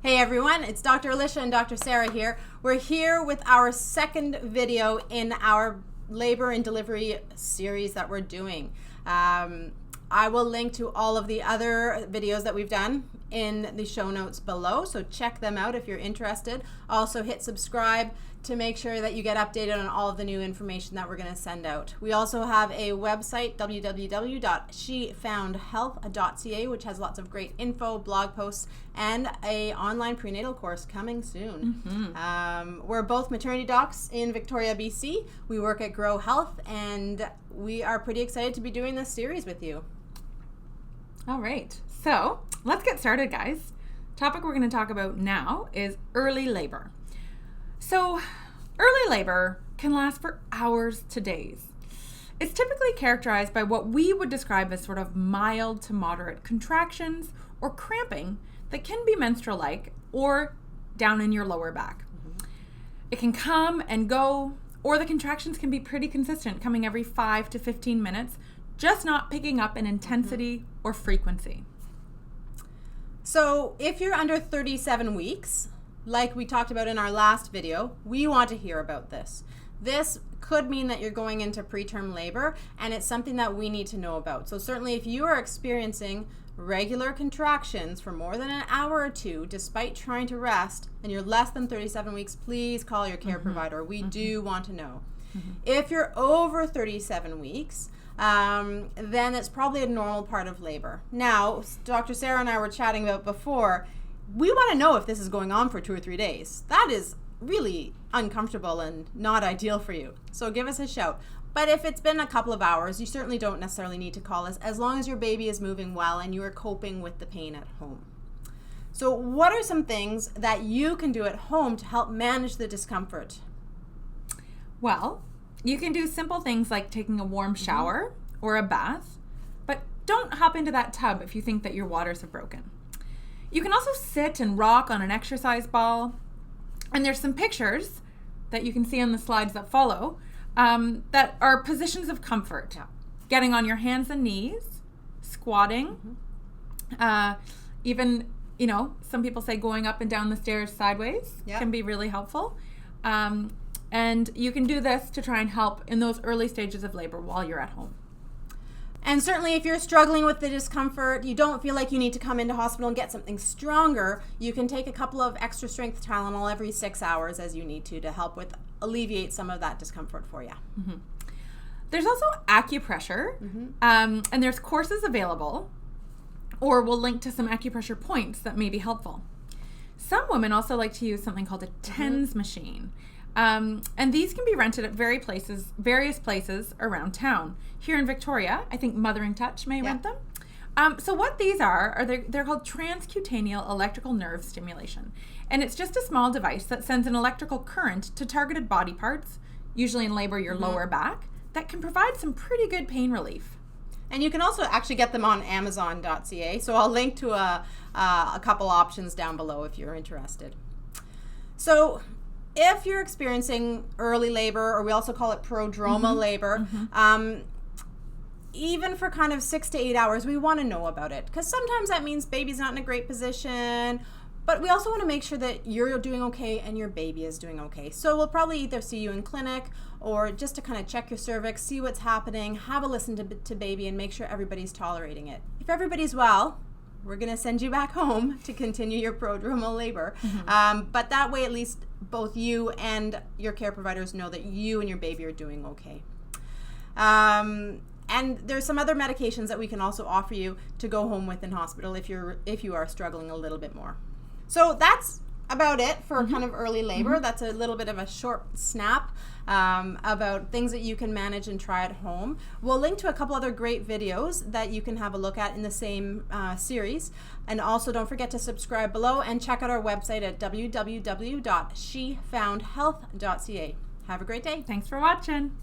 Hey everyone, it's Dr. Alicia and Dr. Sarah here. We're here with our second video in our labor and delivery series that we're doing. I will link to all of the other videos that we've done in the show notes below, so check them out if you're interested. Also hit subscribe to make sure that you get updated on all of the new information that we're going to send out. We also have a website, www.shefoundhealth.ca, which has lots of great info, blog posts, and an online prenatal course coming soon. We're both maternity docs in Victoria, BC. We work at Grow Health, and we are pretty excited to be doing this series with you. All right, so let's get started, guys. Topic we're going to talk about now is early labor. So early labor can last for hours to days. It's typically characterized by what we would describe as sort of mild to moderate contractions or cramping that can be menstrual-like or down in your lower back. It can come and go, or the contractions can be pretty consistent, coming every 5 to 15 minutes, just not picking up in intensity or frequency. So if you're under 37 weeks, like we talked about in our last video, we want to hear about this. This could mean that you're going into preterm labor, and it's something that we need to know about. So certainly if you are experiencing regular contractions for more than an hour or two, despite trying to rest, and you're less than 37 weeks, please call your care provider. We do want to know. If you're over 37 weeks, then it's probably a normal part of labor. Now, Dr. Sarah and I were chatting about before, we want to know if this is going on for 2 or 3 days. That is really uncomfortable and not ideal for you. So give us a shout. But if it's been a couple of hours, you certainly don't necessarily need to call us as long as your baby is moving well and you are coping with the pain at home. So what are some things that you can do at home to help manage the discomfort? Well, you can do simple things like taking a warm shower or a bath, but don't hop into that tub if you think that your waters have broken. You can also sit and rock on an exercise ball. And there's some pictures that you can see on the slides that follow that are positions of comfort. Getting on your hands and knees, squatting, even, some people say going up and down the stairs sideways can be really helpful. And you can do this to try and help in those early stages of labor while you're at home. And certainly if you're struggling with the discomfort, you don't feel like you need to come into hospital and get something stronger, you can take a couple of extra strength Tylenol every 6 hours as you need to help with alleviate some of that discomfort for you. There's also acupressure, and there's courses available, or we'll link to some acupressure points that may be helpful. Some women also like to use something called a TENS machine. And these can be rented at various places around town. Here in Victoria, I think Mothering Touch may rent them. So what these are they're called transcutaneal electrical nerve stimulation. And it's just a small device that sends an electrical current to targeted body parts, usually in labor your lower back, that can provide some pretty good pain relief. And you can also actually get them on Amazon.ca. So I'll link to a couple options down below if you're interested. So if you're experiencing early labor, or we also call it prodromal labor, even for kind of 6 to 8 hours, we want to know about it. Because sometimes that means baby's not in a great position, but we also want to make sure that you're doing okay and your baby is doing okay. So we'll probably either see you in clinic or just to kind of check your cervix, see what's happening, have a listen to baby, and make sure everybody's tolerating it. If everybody's well, we're going to send you back home to continue your prodromal labor. But that way, at least both you and your care providers know that you and your baby are doing okay. And there's some other medications that we can also offer you to go home with in hospital if you are struggling a little bit more. So that's about it for kind of early labor. That's a little bit of a short snap about things that you can manage and try at home. We'll link to a couple other great videos that you can have a look at in the same series. And also don't forget to subscribe below and check out our website at www.shefoundhealth.ca. Have a great day. Thanks for watching.